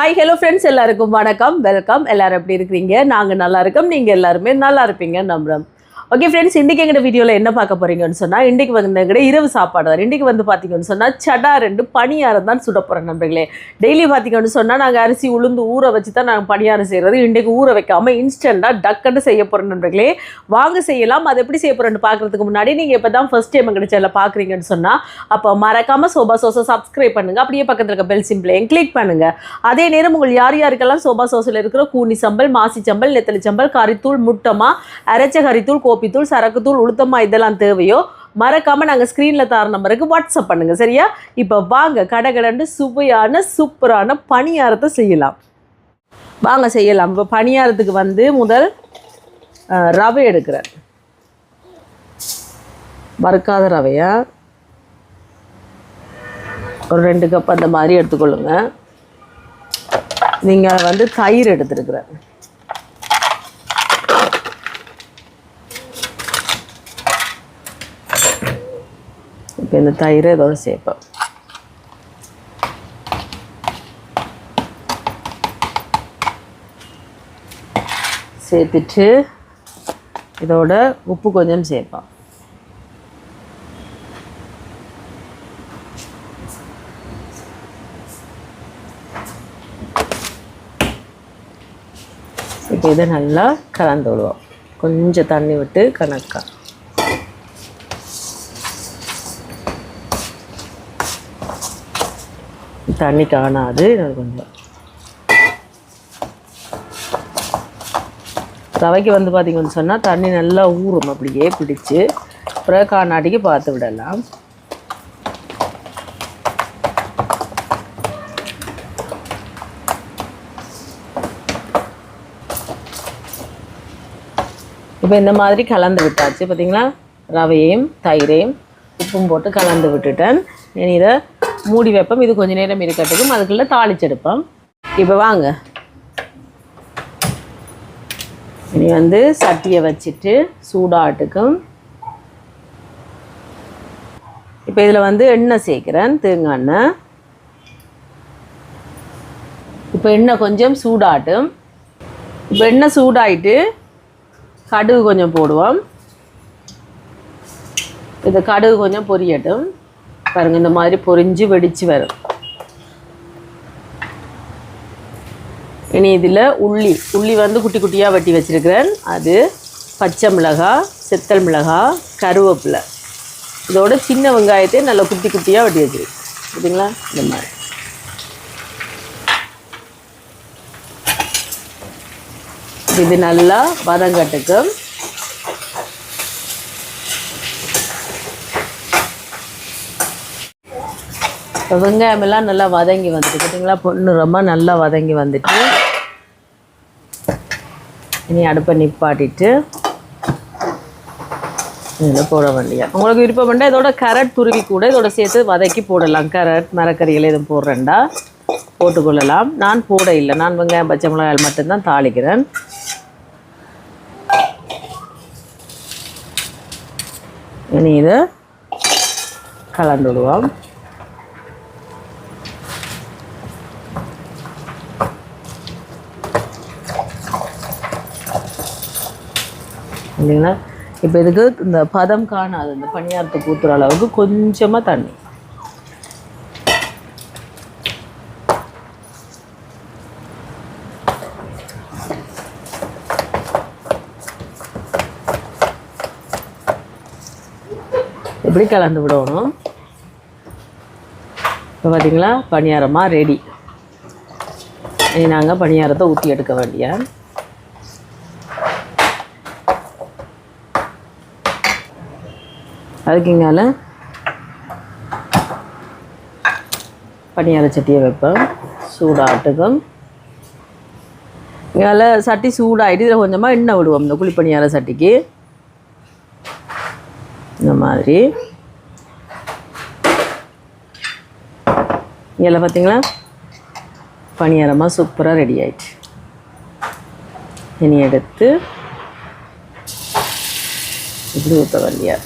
Hi hello friends, எல்லாருக்கும் வணக்கம், welcome. எல்லாரும் எப்படி இருக்கிறீங்க? நாங்கள் நல்லா இருக்கோம், நீங்கள் எல்லாருமே நல்லா இருப்பீங்க நம்புகிறோம். ஓகே ஃப்ரெண்ட்ஸ், இன்றைக்கி எங்கள் வீடியோவில் என்ன பார்க்க போகிறீங்கன்னு சொன்னால், இன்றைக்கி வந்து எங்கள்கிட்ட இரவு சாப்பாடு தான். இன்றைக்கி வந்து பார்த்திங்கன்னு சொன்னால் சடா 2 பணியாரம் தான் சுட போகிறோம் நண்பர்களே. டெய்லி பார்த்திங்கன்னு சொன்னால் நாங்கள் அரிசி உளுந்து ஊற வச்சு தான் நாங்கள் பணியாரம் செய்கிறது. இன்றைக்கி ஊற வைக்காமல் இன்ஸ்டண்ட்டாக டக்குன்னு செய்ய போகிறோம் நண்பர்களே. வாங்க செய்யலாம். அது எப்படி செய்ய போகிறோன்னு பார்க்குறதுக்கு முன்னாடி நீங்கள் இப்போ தான் ஃபஸ்ட் டைம் எங்கள் சேனலில் பார்க்குறீங்கன்னு சொன்னால் அப்போ மறக்காமல் சோபா சோஸை சப்ஸ்கிரைப் பண்ணுங்கள். அப்படியே பக்கத்தில் இருக்க பெல் சிம்பிளையும் கிளிக் பண்ணுங்கள். அதே நேரம் உங்கள் யார் யாருக்கெல்லாம் சோபா சோஸில் இருக்கிற கூனி சம்பல், மாசி சம்பல், நெத்தலி சம்பல், கறித்தூள், முட்டமா, அரைச்ச கறித்தூள், கோப்பித்தூள், சரக்குத்தூள், உளுத்தமா இதெல்லாம் தேவையோ மறக்காமல் நாங்கள் ஸ்க்ரீனில் தர நம்பருக்கு வாட்ஸ்அப் பண்ணுங்கள். சரியா? இப்போ வாங்க கடகடன்னு சுவையான சூப்பரான பணியாரத்தை செய்யலாம். வாங்க செய்யலாம். இப்போ பணியாரத்துக்கு வந்து முதல் ரவை எடுக்கிறேன். வறுக்காத ரவையா ஒரு 2 கப் அந்த மாதிரி எடுத்துக்கொள்ளுங்க. நீங்கள் வந்து தயிர் எடுத்துருக்குறேன். இப்போ இந்த தயிரை இதோட சேர்ப்பேன். சேர்த்துட்டு இதோட உப்பு கொஞ்சம் சேர்ப்பேன். இப்போ இதை நல்லா கலந்து விடுவோம். கொஞ்சம் தண்ணி விட்டு கணக்கா. தண்ணி காணாது. கொஞ்சம் ரவைக்கு வந்து பார்த்திங்கன்னு சொன்னால் தண்ணி நல்லா ஊறும். அப்படியே பிடிச்சி அப்புறம் காணாட்டிக்கு பார்த்து விடலாம். இப்போ இந்த மாதிரி கலந்து விட்டாச்சு. பார்த்திங்களா, ரவையையும் தயிரையும் உப்பும் போட்டு கலந்து விட்டுட்டேன். இனி இதை மூடி வைப்போம். இது கொஞ்சம் நேரம் இருக்கட்டுக்கும். அதுக்குள்ளே தாளிச்செடுப்போம். இப்போ வாங்க, இனி வந்து சட்டியை வச்சுட்டு சூடாட்டுக்கும். இப்போ இதில் வந்து எண்ணெய் சேர்க்குறேன், தேங்காய் எண்ணெய். இப்போ எண்ணெய் கொஞ்சம் சூடாட்டும். இப்போ எண்ணெய் சூடாயிட்டு கடுகு கொஞ்சம் போடுவோம். இது கடுகு கொஞ்சம் பொரியட்டும். பாருங்கள், இந்த மாதிரி பொரிஞ்சு வெடித்து வரும். இனி இதில் உள்ளி வந்து குட்டி குட்டியாக வெட்டி வச்சுருக்கிறேன். அது பச்சை மிளகாய், செத்தல் மிளகாய், கருவேப்பிலை, இதோட சின்ன வெங்காயத்தை நல்லா குட்டி குட்டியாக வெட்டி வச்சுருக்கேன். பார்த்தீங்களா, இந்த மாதிரி. இது நல்லா வதங்கட்டுக்கும். வெங்காயமெல்லாம் நல்லா வதங்கி வந்துட்டு பார்த்தீங்களா, பொன்னிறமா நல்லா வதங்கி வந்துட்டு இனி அடுப்பை நிப்பாட்டிட்டு இதில் போட வேண்டிய. உங்களுக்கு விருப்பம் பண்ணால் இதோட கேரட் துருவி கூட இதோட சேர்த்து வதக்கி போடலாம். கேரட் மரக்கறிகள் எதுவும் போடுறேன்டா போட்டுக்கொள்ளலாம். நான் போட இல்லை. நான் வெங்காயம் பச்சை மிளகாய் மட்டும்தான் தாளிக்கிறேன். இனி இதை கலந்து விடுவோம். இல்லைங்களா, இப்போ இதுக்கு இந்த பதம் காணாது. இந்த பணியாரத்துக்கு ஊற்றுற அளவுக்கு கொஞ்சமாக தண்ணி. இப்படி கலந்து விடணும். இப்போ பார்த்தீங்களா, பணியாரமாக ரெடி. இனி நாங்கள் பணியாரத்தை ஊற்றி எடுக்க வேண்டிய. அதுக்குங்கால பணியார சட்டியை வைப்போம். சூடாட்டுக்கும். இங்கால சட்டி சூடாகிட்டு இதில் கொஞ்சமாக எண்ணெய் விடுவோம். இந்த குழி பணியார சட்டிக்கு இந்த மாதிரி. இதில் பார்த்தீங்களா, பணியாரமாக சூப்பராக ரெடி ஆயிடுச்சு. இனி எடுத்து இப்படி ஊற்ற வேண்டிய.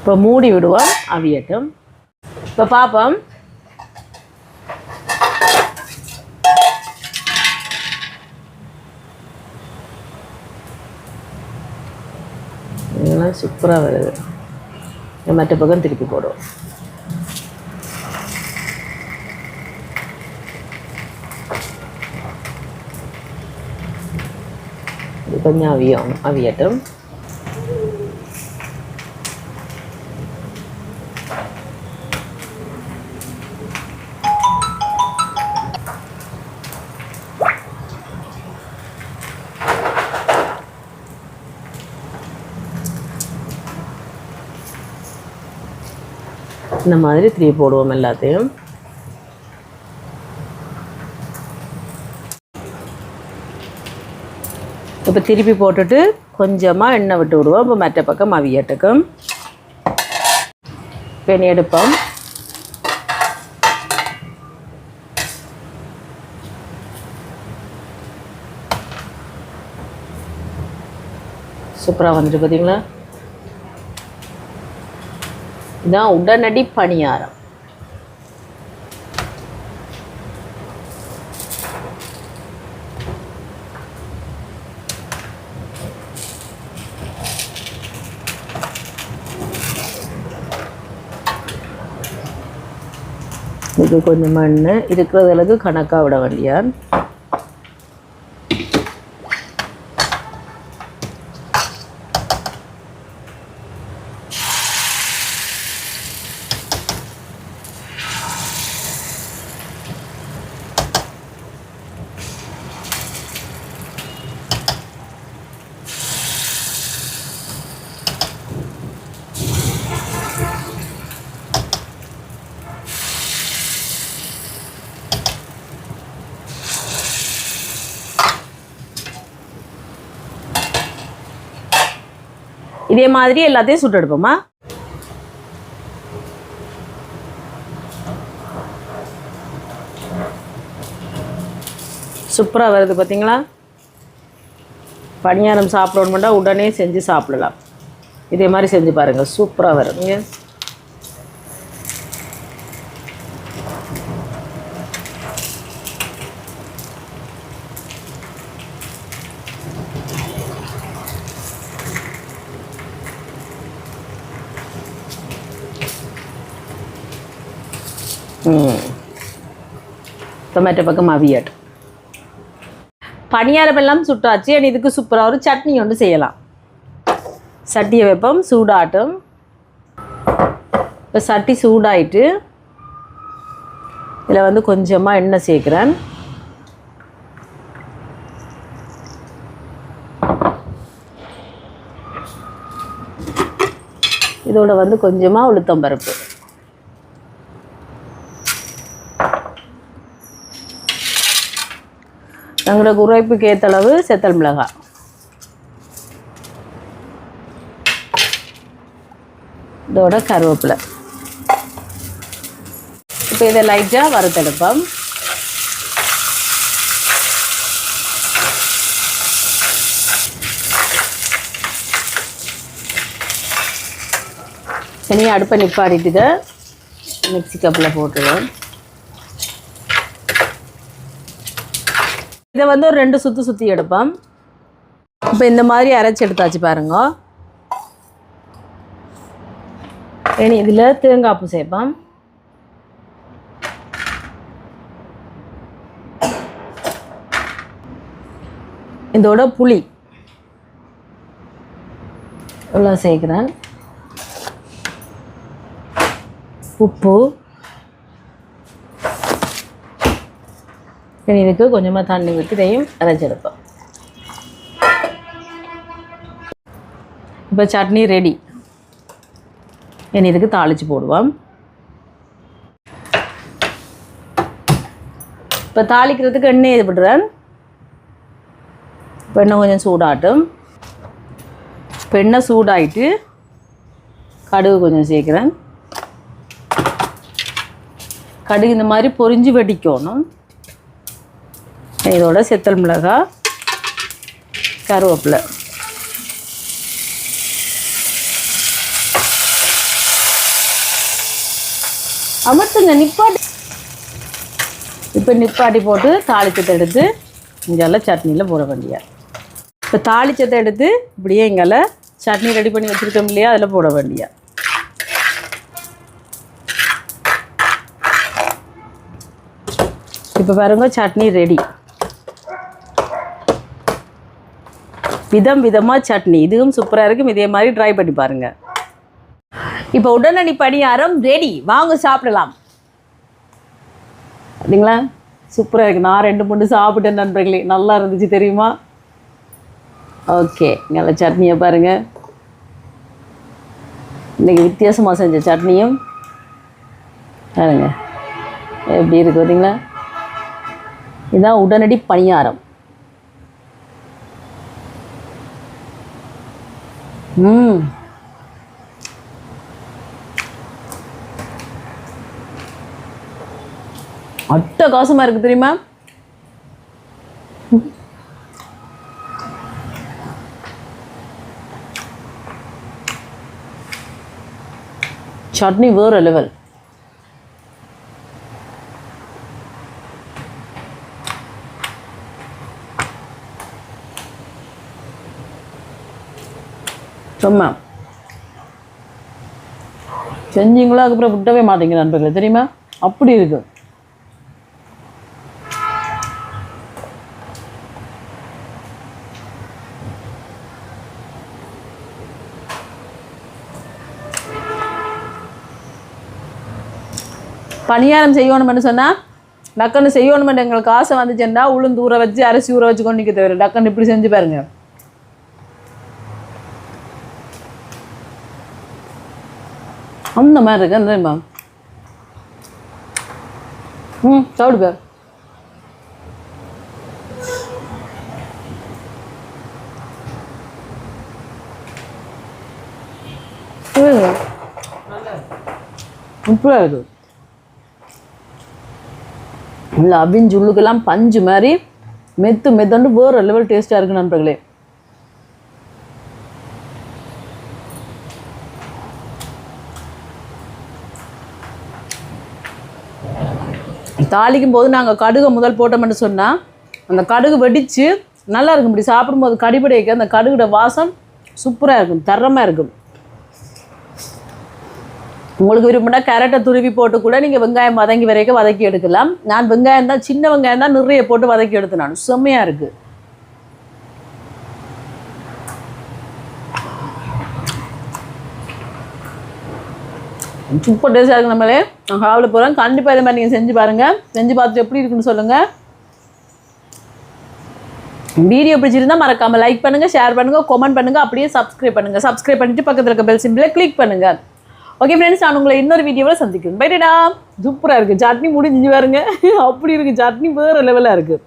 இப்போ மூடி விடுவோம் அவியட்டும். இப்போ பார்ப்போம். இதெல்லாம் சூப்பராக வருது. மற்ற பக்கம் திருப்பி போடுவோம். இது கொஞ்சம் அவியட்டும். இந்த மாதிரி திருப்பி போடுவோம் எல்லாத்தையும். இப்போ திருப்பி போட்டுட்டு கொஞ்சமாக எண்ணெய் விட்டு விடுவோம். இப்போ மற்ற பக்கம் அவியட்டுக்கும் பெண்ணி எடுப்போம். சூப்பராக வந்துட்டு பார்த்தீங்களா? இதான் உடனடி பணியாரம். இதுக்கு கொஞ்சம் மண் இருக்கிறதுக்கு கணக்காக விட வேண்டியான். இதே மாதிரி எல்லாத்தையும் சுட்டு எடுப்போமா? சூப்பராக வருது பார்த்தீங்களா? பணியாரம் சாப்பிடணும்னா உடனே செஞ்சு சாப்பிடலாம். இதே மாதிரி செஞ்சு பாருங்கள், சூப்பராக வரும். டொமேட்டோ பக்கம் அவியட். பணியாரம் எல்லாம் சுட்டாச்சு. இதுக்கு சூப்பராக ஒரு சட்னி ஒன்று செய்யலாம். சட்டியை வைப்போம், சூடாட்டும். இப்போ சட்டி சூடாயிட்டு இதில் வந்து கொஞ்சமாக எண்ணெய் சேர்க்குறேன். இதோட வந்து கொஞ்சமாக உளுத்தம் பருப்பு, எங்களோட குறைப்புக்கு ஏற்றளவு செத்தல் மிளகாய், இதோட கருவேப்பிலை. இப்போ இதை லைட்டாக வறுத்தெடுப்போம். சரி, அடுப்பை நிப்பாட்டிட்டு மிக்ஸி கப்பில் போட்டுருவோம். இதை வந்து ஒரு 2 சுற்று சுற்றி எடுப்போம். இப்போ இந்த மாதிரி அரைச்சி எடுத்தாச்சு பாருங்க. இனி இதில் தேங்காய் பூ சேர்ப்போம். இதோட புளி இவ்வளோ சேர்க்குறேன். உப்பு, இதுக்கு கொஞ்சமாக தண்ணி விட்டு இதையும் அரைச்செடுப்போம். இப்போ சட்னி ரெடி. இதுக்கு தாளித்து போடுவோம். இப்போ தாளிக்கிறதுக்கு எண்ணெய் இது விடுறேன். இப்போ எண்ணெய் கொஞ்சம் சூடாட்டும். இப்போ எண்ணெய் சூடாயிட்டு கடுகு கொஞ்சம் சேர்க்குறேன். கடுகு இந்த மாதிரி பொரிஞ்சு வெடிக்கணும். இதோட செத்தல் மிளகாய், கருவேப்பிலை, அமர்த்துங்க, நிப்பாட்டி. இப்போ நிப்பாட்டி போட்டு தாளிச்சத்தை எடுத்து இங்கெல்லாம் சட்னியில் போட வேண்டியா. இப்போ தாளிச்சத்தை எடுத்து இப்படியே இங்கெல்லாம் சட்னி ரெடி பண்ணி வச்சுருக்கோம் இல்லையா, அதில் போட வேண்டியா. இப்போ பாருங்க சட்னி ரெடி. விதம் விதமாக சட்னி, இதுவும் சூப்பராக இருக்கும். இதே மாதிரி ட்ரை பண்ணி பாருங்கள். இப்போ உடனடி பணியாரம் ரெடி, வாங்க சாப்பிடலாம். அப்படிங்களா, சூப்பராக இருக்குது. நான் 2-3 சாப்பிட்டேன் நண்பர்களே, நல்லா இருந்துச்சு தெரியுமா. ஓகே, நல்ல சட்னியை பாருங்கள். இன்றைக்கி வித்தியாசமாக செஞ்ச சட்னியும் பாருங்க எப்படி இருக்குது பார்த்தீங்களா. இதுதான் உடனடி பணியாரம். அட்டகாசமாக இருக்குது தெரியுமா. சட்னி வேறு லெவல். சும்மா செஞ்சீங்களோ அதுக்கப்புறம் விட்டவே மாட்டேங்க நண்பர்களே தெரியுமா, அப்படி இருக்கு. பணியாரம் செய்யணும்னு சொன்னால் டக்குன்னு செய்யணுமென்று எங்களுக்கு ஆசை வந்துச்சுன்னா உளுந்து ஊற வச்சு அரிசி ஊற வச்சு கொண்டு நிற்க தவிர டக்குன்னு இப்படி செஞ்சு பாருங்க. அந்த மாதிரி இருக்கு தெரியுமா. சாப்பிடு பேர். இப்படியா இருக்கு. இல்லை அவிஞ்சு உள்ளுக்கெல்லாம் பஞ்சு மாதிரி மெத்தண்டு வேறு லெவல் டேஸ்ட்டாக இருக்குது நண்பர்களே. தாளிக்கும் போது நாங்கள் கடுகை முதல் போட்டோம்னு சொன்னால் அந்த கடுகு வெடித்து நல்லா இருக்கும். இப்படி சாப்பிடும்போது கடிபடைக்கு அந்த கடுகுட வாசம் சூப்பராக இருக்கும், தரமாக இருக்கும். உங்களுக்கு விரும்பினா கேரட்டை துருவி போட்டு கூட நீங்கள் வெங்காயம் வதக்கி எடுக்கலாம். நான் வெங்காயம் தான், சின்ன வெங்காயம் தான் நிறைய போட்டு வதக்கி எடுத்து நான் செம்மையாக இருக்குது. சூப்பர் டேஸ்டாக இருக்குது. நம்மளே நான் சாப்பிட போகிறேன். கண்டிப்பாக இதை மாதிரி நீங்கள் செஞ்சு பாருங்கள். செஞ்சு பார்த்துட்டு எப்படி இருக்குன்னு சொல்லுங்கள். வீடியோ பிடிச்சிருந்தால் மறக்காமல் லைக் பண்ணுங்கள், ஷேர் பண்ணுங்கள், கமெண்ட் பண்ணுங்கள், அப்படியே சப்ஸ்கிரைப் பண்ணுங்கள். சப்ஸ்கிரைப் பண்ணிவிட்டு பக்கத்தில் இருக்க பெல் சிம்பிளை கிளிக் பண்ணுங்கள். ஓகே ஃப்ரெண்ட்ஸ், நான் உங்களை இன்னொரு வீடியோவில் சந்திக்கிறேன். பைடா. சூப்பராக இருக்குது சட்னி, முடிஞ்சு பாருங்க. அப்படி இருக்குது சட்னி, வேறு லெவலாக இருக்குது.